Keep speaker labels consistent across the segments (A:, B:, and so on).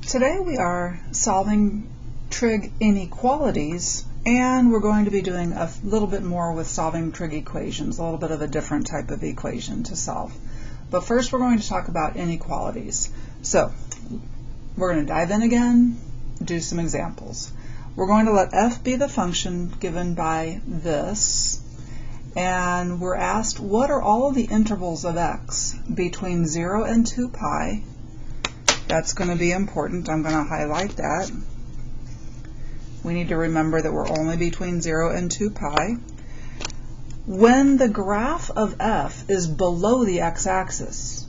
A: Today we are solving trig inequalities, and we're going to be doing a little bit more with solving trig equations, a little bit of a different type of equation to solve. But first we're going to talk about inequalities. So we're going to dive in again, do some examples. We're going to let f be the function given by this, and we're asked what are all of the intervals of x between 0 and 2 pi. That's going to be important. I'm going to highlight that. We need to remember that we're only between 0 and 2 pi. When the graph of f is below the x-axis,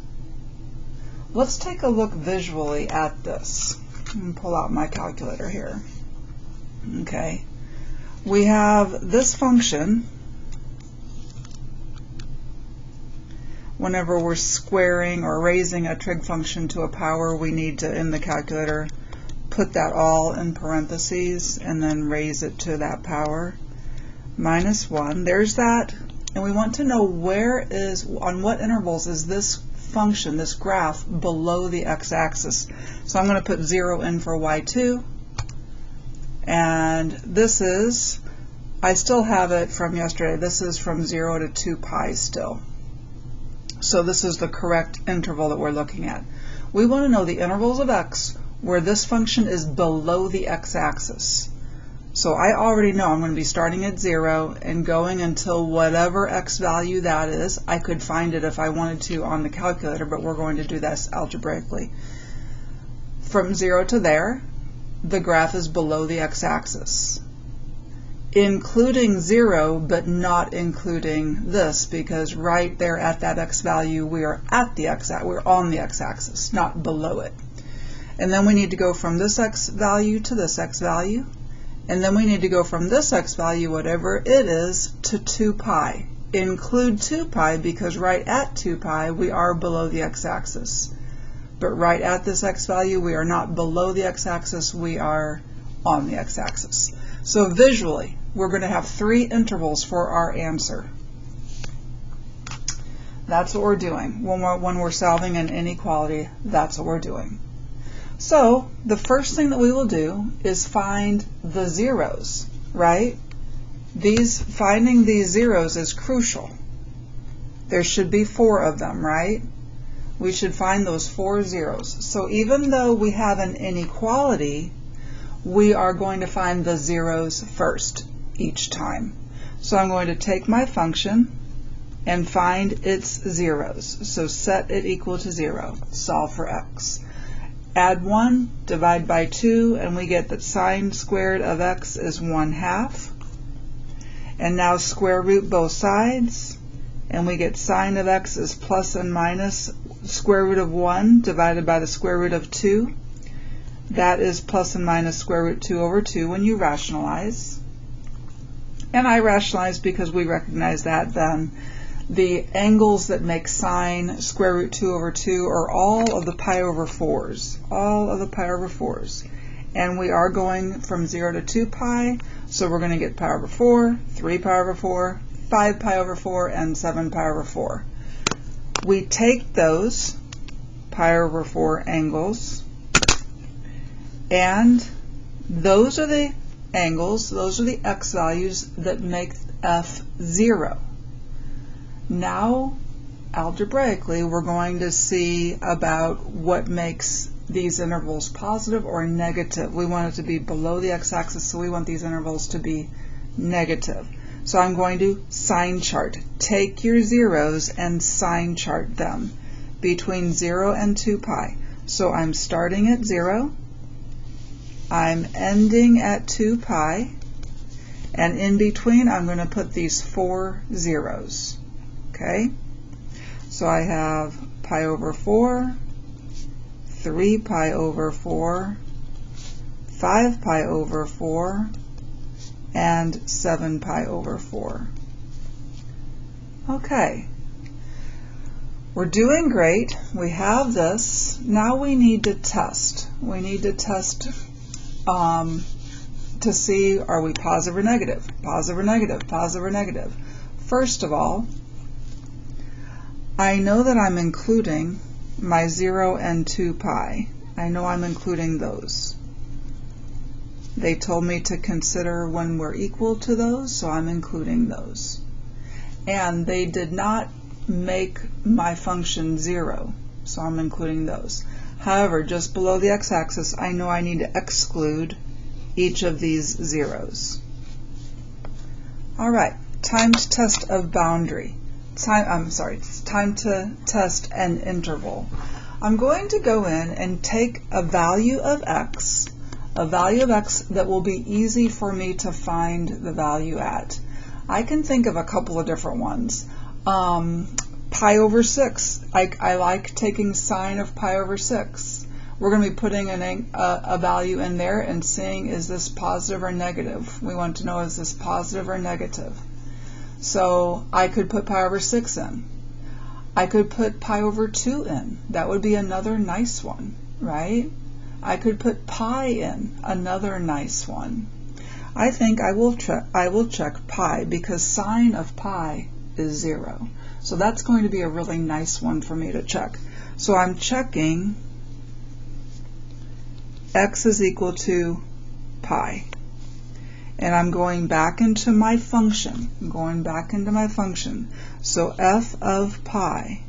A: let's take a look visually at this. Let me pull out my calculator here. Okay. We have this function. Whenever we're squaring or raising a trig function to a power, we need to, in the calculator, put that all in parentheses and then raise it to that power. Minus 1. There's that. And we want to know on what intervals is this function, this graph, below the x-axis. So I'm going to put 0 in for y2. And this is, I still have it from yesterday, this is from 0 to 2 pi still. So this is the correct interval that we're looking at. We want to know the intervals of x where this function is below the x-axis. So I already know I'm going to be starting at 0 and going until whatever x value that is. I could find it if I wanted to on the calculator, but we're going to do this algebraically. From 0 to there, the graph is below the x-axis, including 0 but not including this, because right there at that x value we are at the we're on the x-axis, not below it. And then we need to go from this x value to this x value, and then we need to go from this x value, whatever it is, to 2 pi. Include 2 pi because right at 2 pi we are below the x-axis. But right at this x value we are not below the x-axis, we are on the x-axis. So visually, we're going to have 3 intervals for our answer. That's what we're doing. When we're solving an inequality, that's what we're doing. So the first thing that we will do is find the zeros, right? Finding these zeros is crucial. There should be 4 of them, right? We should find those 4 zeros. So even though we have an inequality, we are going to find the zeros first each time. So I'm going to take my function and find its zeros. So set it equal to 0. Solve for x. Add 1, divide by 2, and we get that sine squared of x is 1/2. And now square root both sides, and we get sine of x is plus and minus square root of 1 divided by the square root of 2. That is plus and minus square root 2 over 2 when you rationalize. And I rationalize because we recognize that then the angles that make sine square root 2 over 2 are all of the pi over 4s. All of the pi over 4s. And we are going from 0 to 2 pi, so we're going to get pi over 4, 3 pi over 4, 5 pi over 4, and 7 pi over 4. We take those pi over 4 angles, and those are the angles, those are the x values that make f 0. Now, algebraically, we're going to see about what makes these intervals positive or negative. We want it to be below the x-axis, so we want these intervals to be negative. So I'm going to sign chart. Take your zeros and sign chart them between 0 and 2 pi. So I'm starting at 0. I'm ending at 2 pi, and in between I'm going to put these 4 zeros. Okay? So I have pi over 4, 3 pi over 4, 5 pi over 4, and 7 pi over 4. Okay. We're doing great. We have this. Now we need to test. We need to test to see, are we positive or negative? Positive or negative? Positive or negative? First of all, I know that I'm including my 0 and 2 pi. I know I'm including those. They told me to consider when we're equal to those, so I'm including those. And they did not make my function 0, so I'm including those. However, just below the x-axis, I know I need to exclude each of these zeros. All right, time to test a boundary. Time to test an interval. I'm going to go in and take a value of x that will be easy for me to find the value at. I can think of a couple of different ones. Pi over 6. I like taking sine of pi over 6. We're going to be putting a value in there and seeing, is this positive or negative? We want to know, is this positive or negative? So I could put pi over 6 in. I could put pi over 2 in. That would be another nice one, right? I could put pi in, another nice one. I think I will check pi because sine of pi is 0. So that's going to be a really nice one for me to check. So I'm checking x is equal to pi. And I'm going back into my function. I'm going back into my function. So f of pi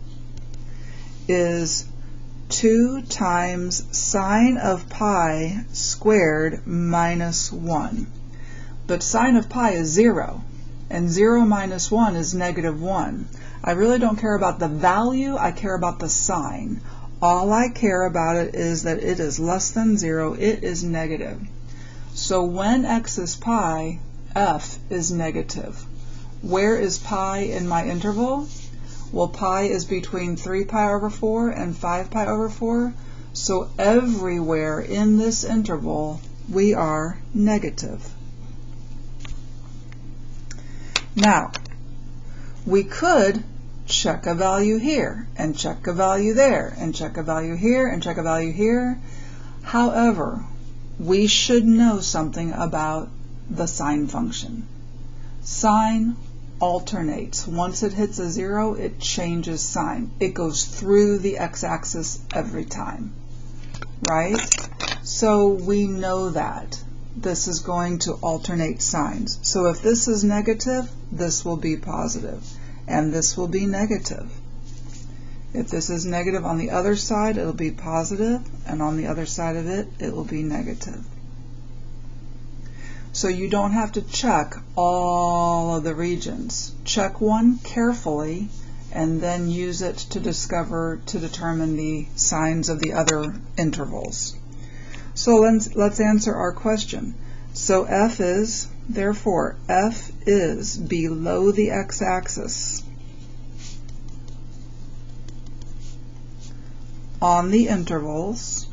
A: is 2 times sine of pi squared minus 1. But sine of pi is 0, and 0 minus 1 is negative 1. I really don't care about the value, I care about the sign. All I care about it is that it is less than 0, it is negative. So when x is pi, f is negative. Where is pi in my interval? Well, pi is between 3 pi over 4 and 5 pi over 4. So everywhere in this interval, we are negative. Now, we could check a value here, and check a value there, and check a value here, and check a value here. However, we should know something about the sine function. Sine alternates. Once it hits a 0, it changes sign. It goes through the x-axis every time, right? So we know that this is going to alternate signs. So if this is negative, this will be positive, and this will be negative. If this is negative on the other side, it'll be positive, and on the other side of it, it will be negative. So you don't have to check all of the regions. Check one carefully, and then use it to determine the signs of the other intervals. So let's answer our question. So therefore, f is below the x-axis on the intervals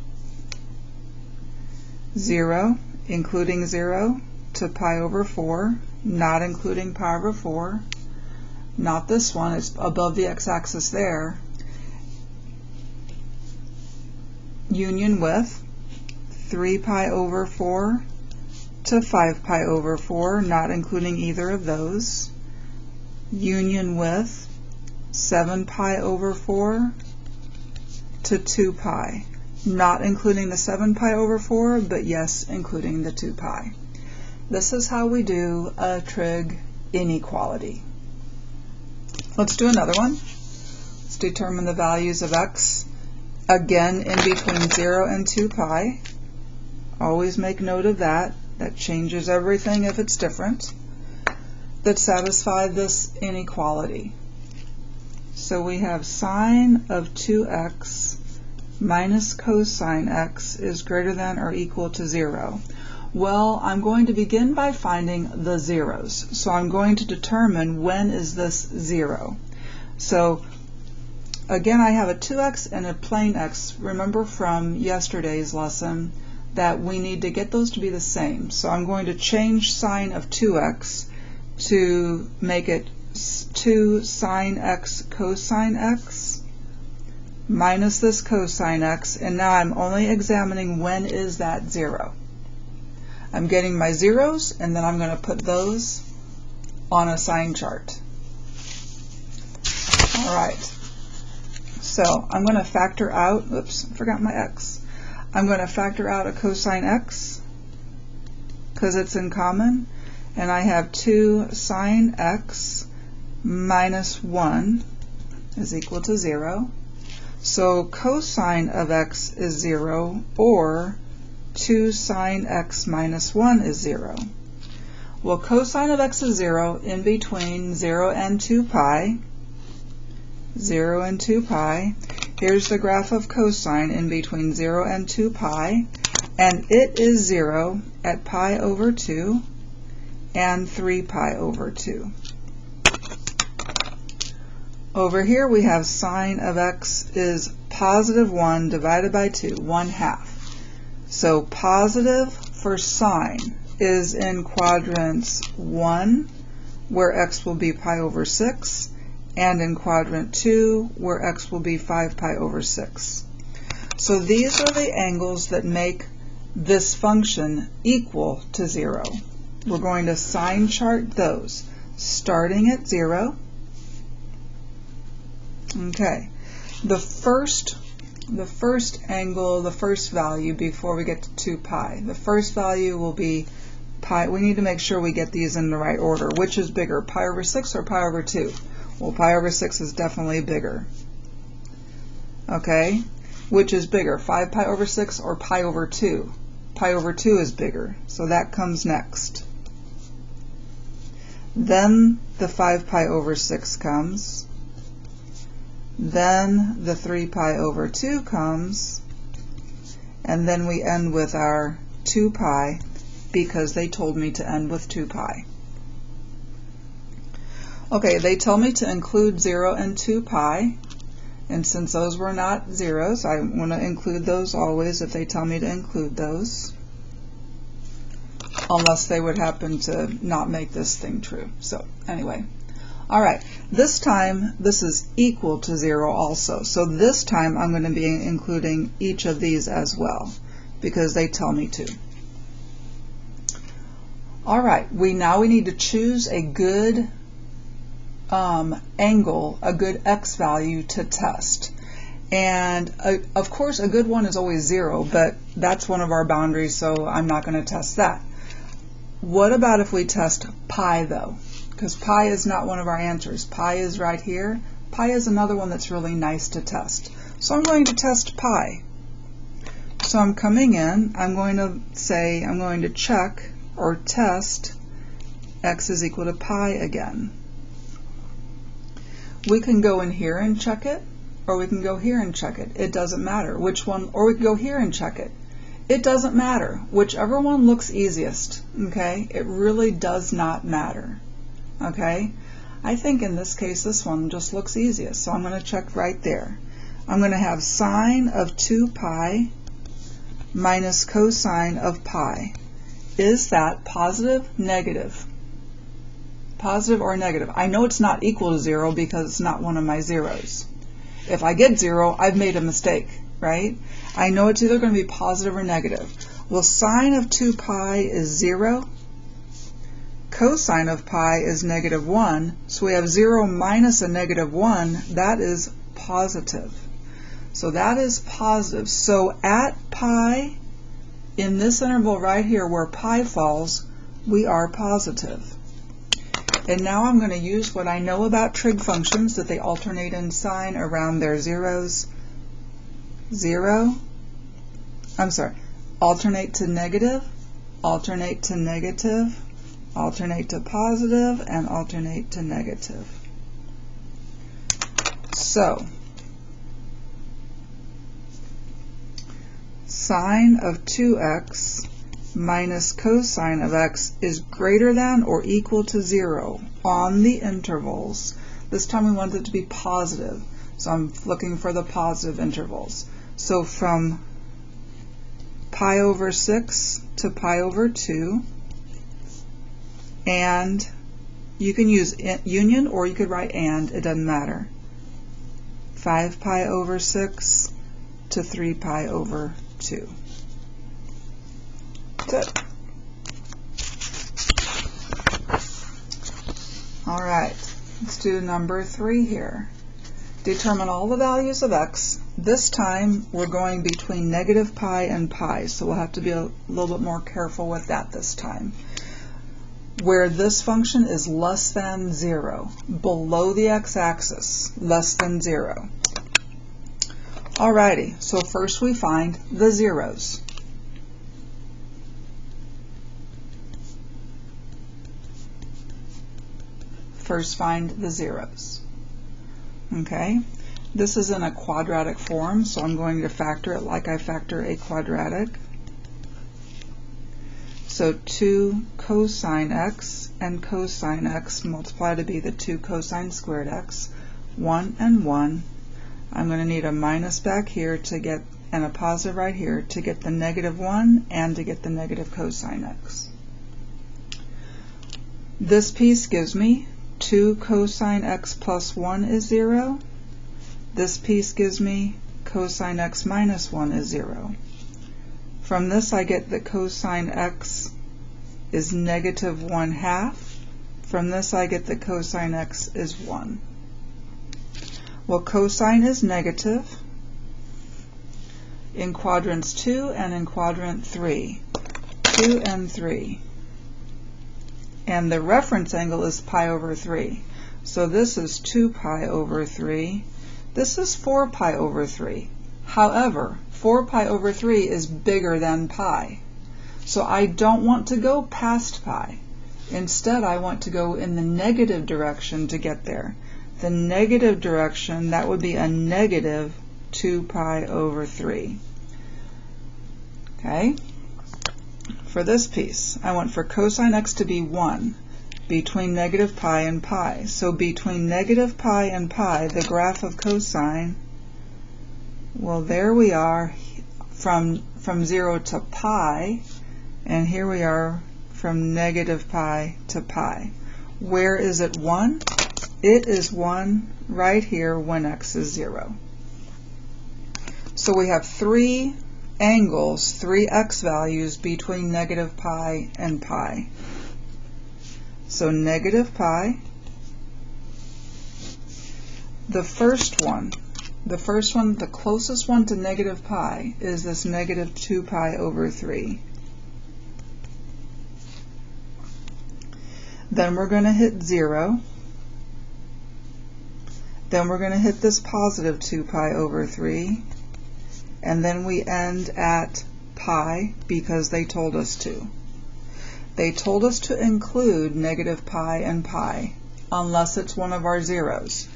A: 0, including 0, to pi over 4, not including pi over 4, not this one, it's above the x-axis there, union with 3 pi over 4 to 5 pi over 4, not including either of those, union with 7 pi over 4 to 2 pi, not including the 7 pi over 4, but yes, including the 2 pi. This is how we do a trig inequality. Let's do another one. Let's determine the values of x, again in between 0 and 2 pi. Always make note of that. That changes everything if it's different. That satisfy this inequality. So we have sine of 2x minus cosine x is greater than or equal to 0. Well, I'm going to begin by finding the zeros. So I'm going to determine when is this 0. So again, I have a 2x and a plain x. Remember from yesterday's lesson that we need to get those to be the same. So I'm going to change sine of 2x to make it 2 sine x cosine x minus this cosine x, and now I'm only examining when is that 0. I'm getting my zeros, and then I'm going to put those on a sign chart. All right, so I'm going to factor out, oops, I forgot my x. I'm going to factor out a cosine x because it's in common, and I have 2 sine x minus 1 is equal to 0. So cosine of x is 0, or 2 sine x minus 1 is 0. Well, cosine of x is 0 in between 0 and 2 pi. 0 and 2 pi. Here's the graph of cosine in between 0 and 2 pi, and it is 0 at pi over 2 and 3 pi over 2. Over here we have sine of x is positive 1 divided by 2, 1/2. So positive for sine is in quadrants 1, where x will be pi over 6, and in quadrant 2, where x will be 5 pi over 6. So these are the angles that make this function equal to 0. We're going to sign chart those, starting at 0. Okay, the first angle, the first value before we get to 2 pi, the first value will be pi. We need to make sure we get these in the right order. Which is bigger, pi over 6 or pi over 2? Well, pi over 6 is definitely bigger. Okay, which is bigger, 5 pi over 6 or pi over 2? Pi over 2 is bigger, so that comes next. Then the 5 pi over 6 comes. Then the 3 pi over 2 comes, and then we end with our 2 pi because they told me to end with 2 pi. Okay, they tell me to include 0 and 2 pi, and since those were not zeros, I want to include those always if they tell me to include those, unless they would happen to not make this thing true. So anyway. All right, this time this is equal to 0 also. So this time I'm going to be including each of these as well because they tell me to. All right, now we need to choose a good angle, a good x value to test. And of course a good one is always 0, but that's one of our boundaries, so I'm not going to test that. What about if we test pi though? Because pi is not one of our answers. Pi is right here. Pi is another one that's really nice to test. So I'm going to test pi. So I'm coming in, I'm going to check or test x is equal to pi again. We can go in here and check it, or we can go here and check it. It doesn't matter which one, or we can go here and check it. It doesn't matter. Whichever one looks easiest, okay? It really does not matter. Okay, I think in this case this one just looks easiest, so I'm going to check right there. I'm going to have sine of 2 pi minus cosine of pi. Is that positive, negative? Positive or negative? I know it's not equal to 0 because it's not one of my zeros. If I get 0, I've made a mistake, right? I know it's either going to be positive or negative. Well, sine of 2 pi is 0. Cosine of pi is negative 1, so we have 0 minus a negative 1, that is positive. So that is positive. So at pi, in this interval right here where pi falls, we are positive. And now I'm going to use what I know about trig functions, that they alternate in sign around their zeros. Alternate to negative, alternate to negative, alternate to positive, and alternate to negative. So, sine of 2x minus cosine of x is greater than or equal to 0 on the intervals. This time we want it to be positive, so I'm looking for the positive intervals. So from pi over 6 to pi over 2, and you can use union or you could write and, it doesn't matter. 5 pi over 6 to 3 pi over 2. Good. Alright, let's do number 3 here. Determine all the values of x this time we're going between negative pi and pi, so we'll have to be a little bit more careful with that this time. Where this function is less than 0, below the x-axis, less than 0. Alrighty, so first we find the zeros. First find the zeros. Okay, this is in a quadratic form, so I'm going to factor it like I factor a quadratic. So 2 cosine x and cosine x multiply to be the 2 cosine squared x, 1 and 1. I'm going to need a minus back here to get, and a positive right here to get the negative 1 and to get the negative cosine x. This piece gives me 2 cosine x plus 1 is 0. This piece gives me cosine x minus 1 is 0. From this I get that cosine x is negative 1/2. From this I get that cosine x is 1. Well, cosine is negative in quadrants 2 and in quadrant 3. 2 and 3. And the reference angle is pi over 3. So this is 2 pi over 3. This is 4 pi over 3. However, 4 pi over 3 is bigger than pi. So I don't want to go past pi. Instead, I want to go in the negative direction to get there. The negative direction, that would be a negative 2 pi over 3. Okay? For this piece, I want for cosine x to be 1 between negative pi and pi. So between negative pi and pi, the graph of cosine, well, there we are from 0 to pi, and here we are from negative pi to pi. Where is it 1? It is 1 right here when x is 0. So we have 3 angles, 3 x values between negative pi and pi. So negative pi, the first one, the closest one to negative pi is this negative 2 pi over 3. Then we're going to hit 0. Then we're going to hit this positive 2 pi over 3. And then we end at pi because they told us to. They told us to include negative pi and pi unless it's one of our zeros,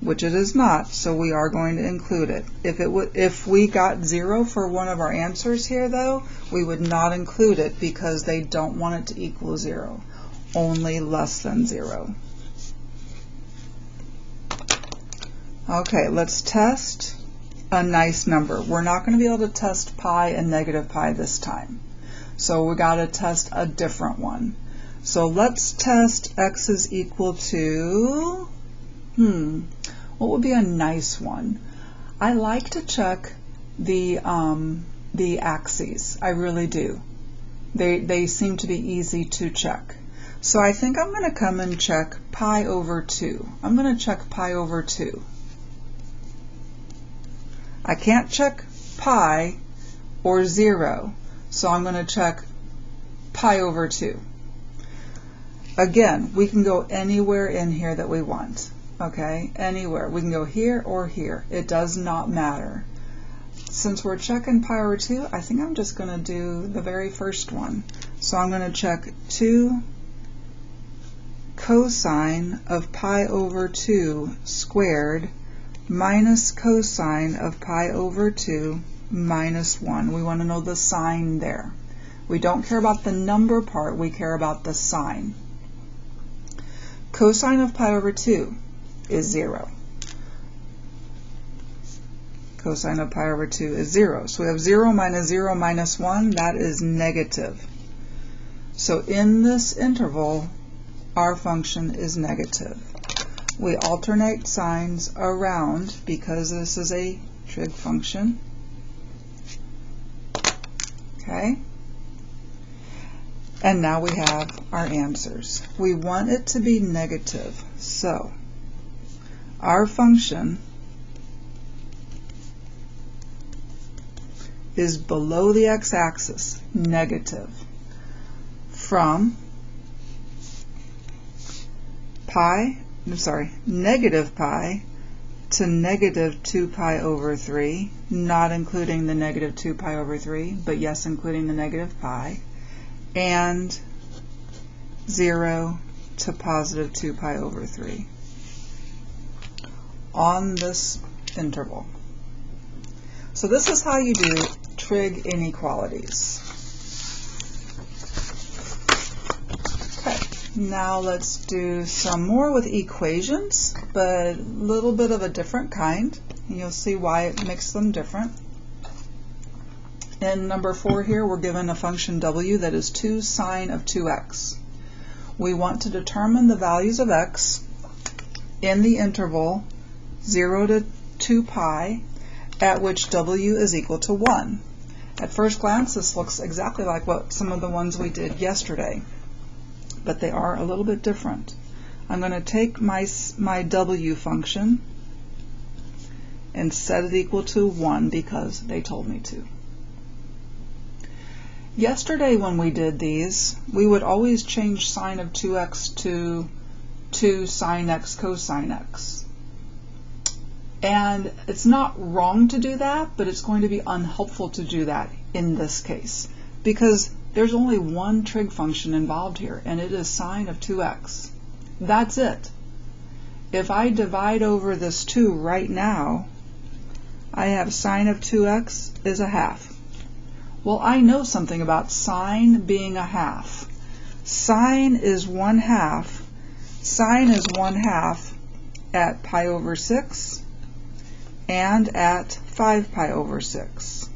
A: which it is not, so we are going to include it. If we got 0 for one of our answers here, though, we would not include it because they don't want it to equal 0, only less than 0. Okay, let's test a nice number. We're not going to be able to test pi and negative pi this time. So we got to test a different one. So let's test x is equal to, what would be a nice one? I like to check the axes. I really do. They seem to be easy to check. So I think I'm going to come and check pi over 2. I'm going to check pi over 2. I can't check pi or 0, so I'm going to check pi over 2. Again, we can go anywhere in here that we want, okay? Anywhere. We can go here or here. It does not matter. Since we're checking pi over 2, I think I'm just going to do the very first one. So I'm going to check 2 cosine of pi over 2 squared minus cosine of pi over 2 minus 1. We want to know the sign there. We don't care about the number part, we care about the sign. Cosine of pi over 2 is 0. Cosine of pi over 2 is 0. So we have 0 minus 1, that is negative. So in this interval, our function is negative. We alternate signs around because this is a trig function. Okay? And now we have our answers. We want it to be negative. So our function is below the x-axis, negative, from negative pi to negative 2 pi over 3, not including the negative 2 pi over 3, but yes, including the negative pi, and 0 to positive 2 pi over 3 on this interval. So this is how you do trig inequalities. Okay, now let's do some more with equations, but a little bit of a different kind. And you'll see why it makes them different. In number 4 here, we're given a function w that is 2 sine of 2x. We want to determine the values of x in the interval 0 to 2 pi, at which w is equal to 1. At first glance, this looks exactly like what some of the ones we did yesterday, but they are a little bit different. I'm going to take my w function and set it equal to 1 because they told me to. Yesterday when we did these, we would always change sine of 2x to 2 sine x cosine x. And it's not wrong to do that, but it's going to be unhelpful to do that in this case, because there's only one trig function involved here, and it is sine of 2x. That's it. If I divide over this 2 right now, I have sine of 2x is a half. Well, I know something about sine being a half. Sine is 1/2. Sine is 1/2 at pi over 6 and at 5 pi over 6.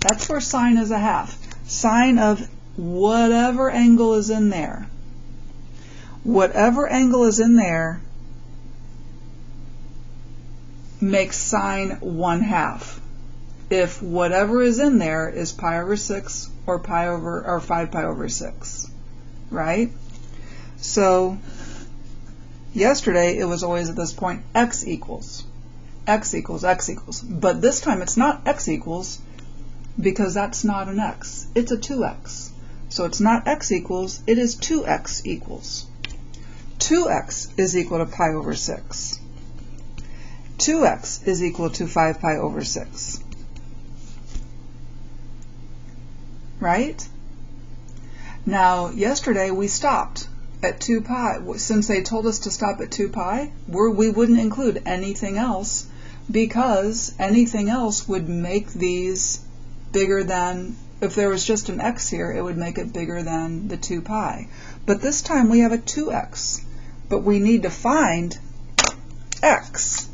A: That's where sine is a half. Sine of whatever angle is in there. Whatever angle is in there makes sine 1/2. If whatever is in there is pi over 6 or 5 pi over 6, right? So yesterday it was always at this point x equals, but this time it's not x equals because that's not an x, it's a 2x. So it's not x equals, it is 2x equals. 2x is equal to pi over 6. 2x is equal to 5 pi over 6. Right? Now, yesterday we stopped at 2 pi. Since they told us to stop at 2 pi, we wouldn't include anything else, because anything else would make these bigger than, if there was just an x here, it would make it bigger than the 2 pi. But this time we have a 2x, but we need to find x.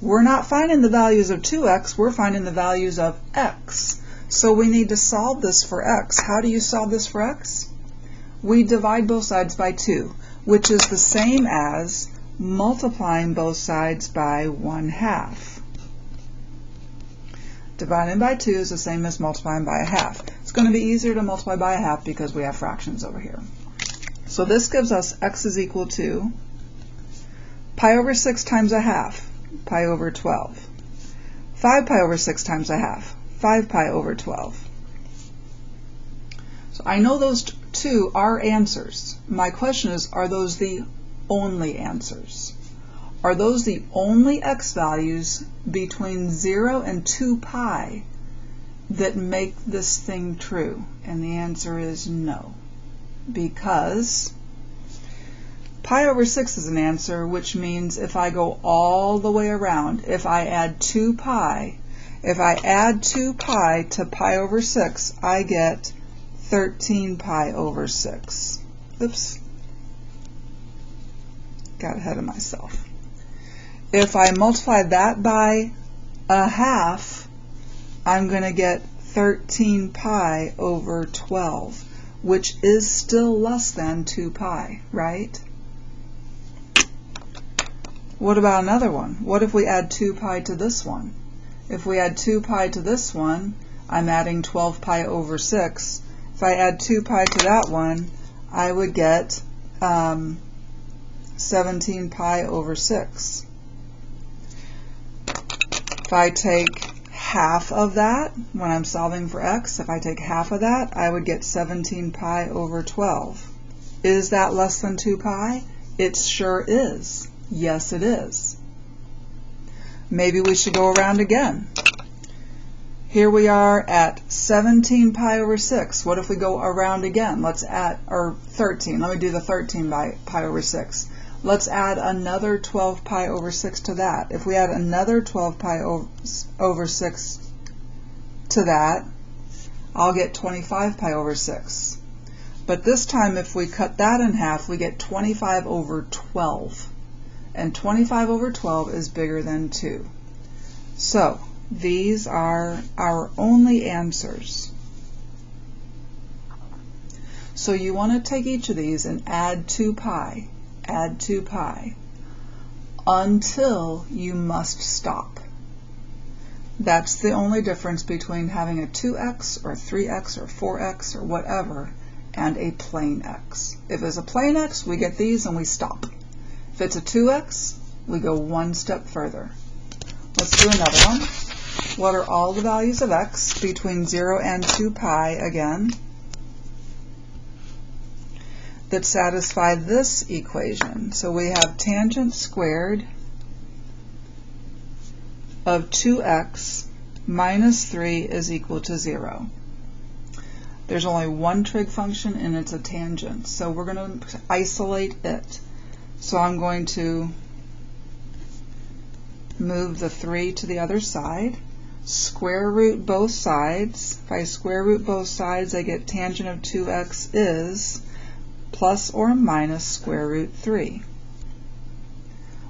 A: We're not finding the values of 2x, we're finding the values of x. So we need to solve this for x. How do you solve this for x? We divide both sides by 2, which is the same as multiplying both sides by 1/2. Dividing by 2 is the same as multiplying by 1/2. It's going to be easier to multiply by 1/2 because we have fractions over here. So this gives us x is equal to pi over 6 times 1/2, pi over 12. 5 pi over 6 times 1/2, 5 pi over 12. So I know those two are answers. My question is, are those the only answers? Are those the only x values between 0 and 2 pi that make this thing true? And the answer is no, because pi over 6 is an answer, which means if I go all the way around, if I add 2 pi, if I add 2 pi to pi over 6, I get 13 pi over 6. Oops. Got ahead of myself. If I multiply that by 1/2, I'm going to get 13 pi over 12, which is still less than 2 pi, right? What about another one? What if we add 2 pi to this one? If we add 2 pi to this one, I'm adding 12 pi over 6. If I add 2 pi to that one, I would get 17 pi over 6. If I take half of that, when I'm solving for x, if I take half of that, I would get 17 pi over 12. Is that less than 2 pi? It sure is. Yes, it is. Maybe we should go around again. Here we are at 17 pi over 6. What if we go around again? Let's add, or 13. Let me do the 13 pi over 6. Let's add another 12 pi over 6 to that. If we add another 12 pi over 6 to that, I'll get 25 pi over 6. But this time, if we cut that in half, we get 25 over 12. And 25 over 12 is bigger than 2. So these are our only answers. So you want to take each of these and add 2 pi. Add 2 pi until you must stop. That's the only difference between having a 2x or 3x or 4x or whatever and a plain x. If it's a plain x, we get these and we stop. If it's a 2x, we go one step further. Let's do another one. What are all the values of x between 0 and 2 pi again that satisfy this equation? So we have tangent squared of 2x minus 3 is equal to 0. There's only one trig function and it's a tangent, so we're going to isolate it. So I'm going to move the 3 to the other side, square root both sides. If I square root both sides, I get tangent of 2x is plus or minus square root 3.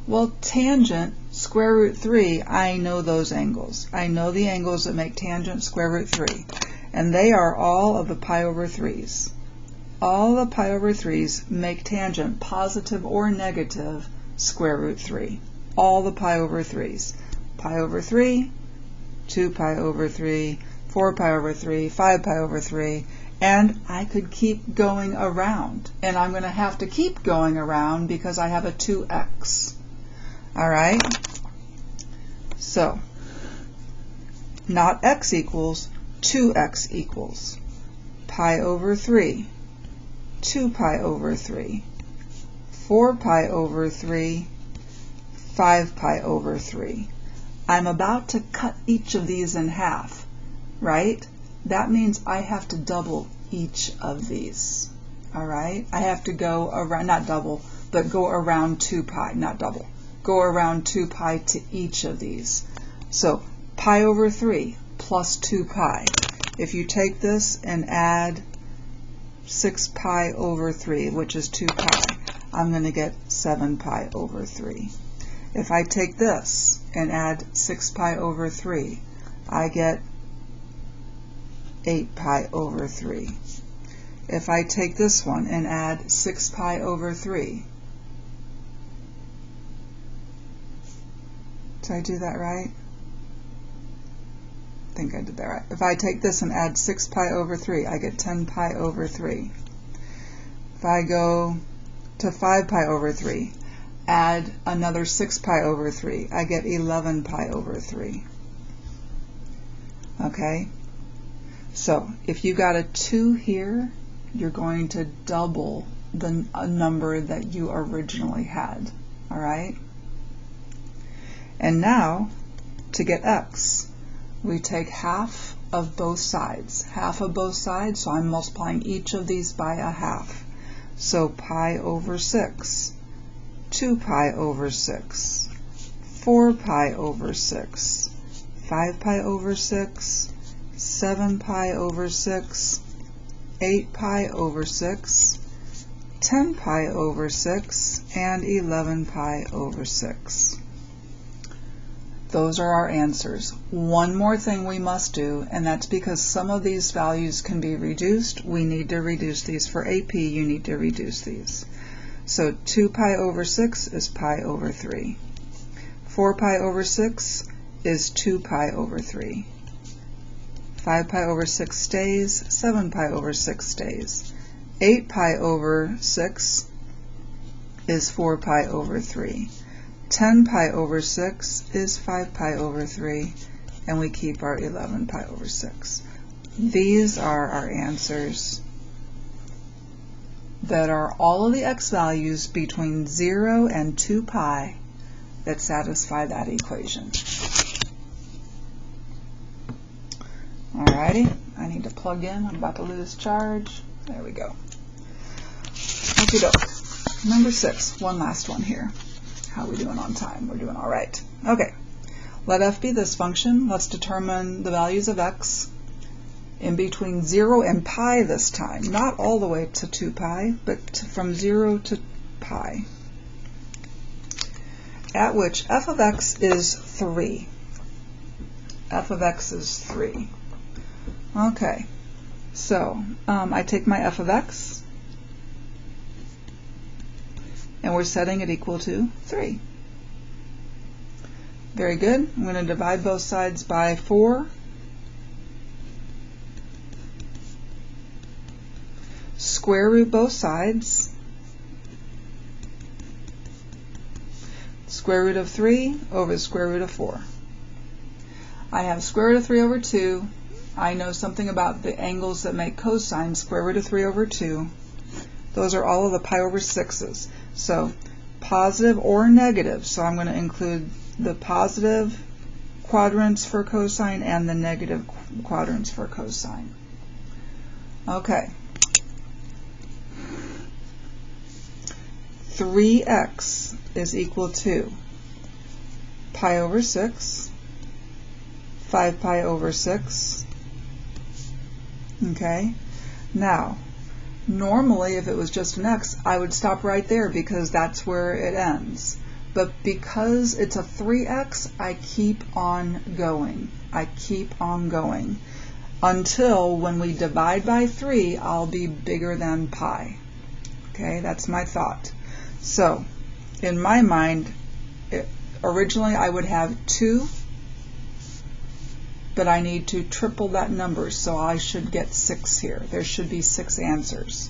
A: Well, tangent square root 3, I know those angles. I know the angles that make tangent square root 3. And they are all of the pi over 3's. All the pi over 3's make tangent positive or negative square root 3. All the pi over 3's. Pi over 3, 2 pi over 3, 4 pi over 3, 5 pi over 3, and I could keep going around. And I'm going to have to keep going around because I have a 2x. All right? So, not x equals, 2x equals pi over 3, 2 pi over 3, 4 pi over 3, 5 pi over 3. I'm about to cut each of these in half, right? That means I have to double each of these. All right? I have to go around, not double, but go around 2 pi, not double. Go around 2 pi to each of these. So pi over 3 plus 2 pi. If you take this and add 6 pi over 3, which is 2 pi, I'm going to get 7 pi over 3. If I take this and add 6 pi over 3, I get 8 pi over 3. If I take this one and add 6 pi over 3, did I do that right? I think I did that right. If I take this and add 6 pi over 3, I get 10 pi over 3. If I go to 5 pi over 3, add another 6 pi over 3, I get 11 pi over 3. Okay? So, if you got a 2 here, you're going to double the number that you originally had. All right? And now, to get x, we take half of both sides. Half of both sides, so I'm multiplying each of these by a half. So pi over 6, 2 pi over 6, 4 pi over 6, 5 pi over 6, 7 pi over 6, 8 pi over 6, 10 pi over 6, and 11 pi over 6. Those are our answers. One more thing we must do, and that's because some of these values can be reduced. We need to reduce these. For AP, you need to reduce these. So 2 pi over 6 is pi over 3. 4 pi over 6 is 2 pi over 3. 5 pi over 6 stays, 7 pi over 6 stays. 8 pi over 6 is 4 pi over 3. 10 pi over 6 is 5 pi over 3, and we keep our 11 pi over 6. These are our answers that are all of the x values between 0 and 2 pi that satisfy that equation. Alrighty, I need to plug in. I'm about to lose charge. There we go. Okie doke. Number 6, one last one here. How are we doing on time? We're doing all right. Okay, let f be this function. Let's determine the values of x in between 0 and pi this time. Not all the way to 2 pi, but from 0 to pi. At which f of x is 3. F of x is 3. Okay, so I take my f of x, and we're setting it equal to 3. Very good. I'm going to divide both sides by 4. Square root both sides. Square root of 3 over the square root of 4. I have square root of 3 over 2. I know something about the angles that make cosine. Square root of 3 over 2. Those are all of the pi over 6's. So positive or negative. So I'm going to include the positive quadrants for cosine and the negative quadrants for cosine. Okay. 3x is equal to pi over 6, 5 pi over 6. Okay. Now, normally if it was just an x, I would stop right there because that's where it ends. But because it's a 3x, I keep on going. I keep on going until when we divide by 3, I'll be bigger than pi. Okay, that's my thought. So, in my mind, originally I would have 2, but I need to triple that number, so I should get 6 here. There should be 6 answers.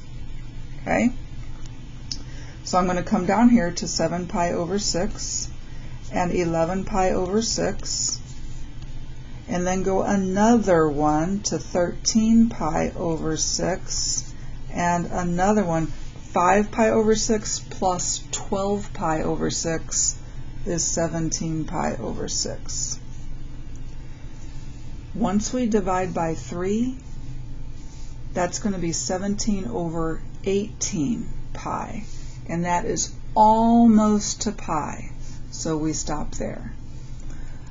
A: Okay? So I'm going to come down here to 7 pi over 6 and 11 pi over 6, and then go another one to 13 pi over 6, and another one. 5 pi over 6 plus 12 pi over 6 is 17 pi over 6. Once we divide by 3, that's going to be 17 over 18 pi. And that is almost to pi. So we stop there.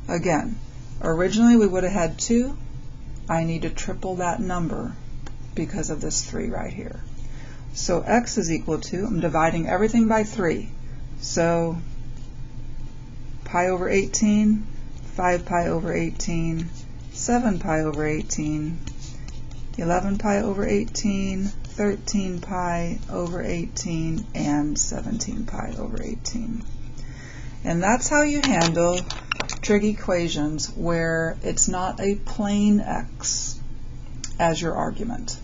A: Again, originally we would have had 2. I need to triple that number because of this 3 right here. So x is equal to, I'm dividing everything by 3. So pi over 18, 5 pi over 18, 7 pi over 18, 11 pi over 18, 13 pi over 18, and 17 pi over 18. And that's how you handle trig equations where it's not a plain x as your argument.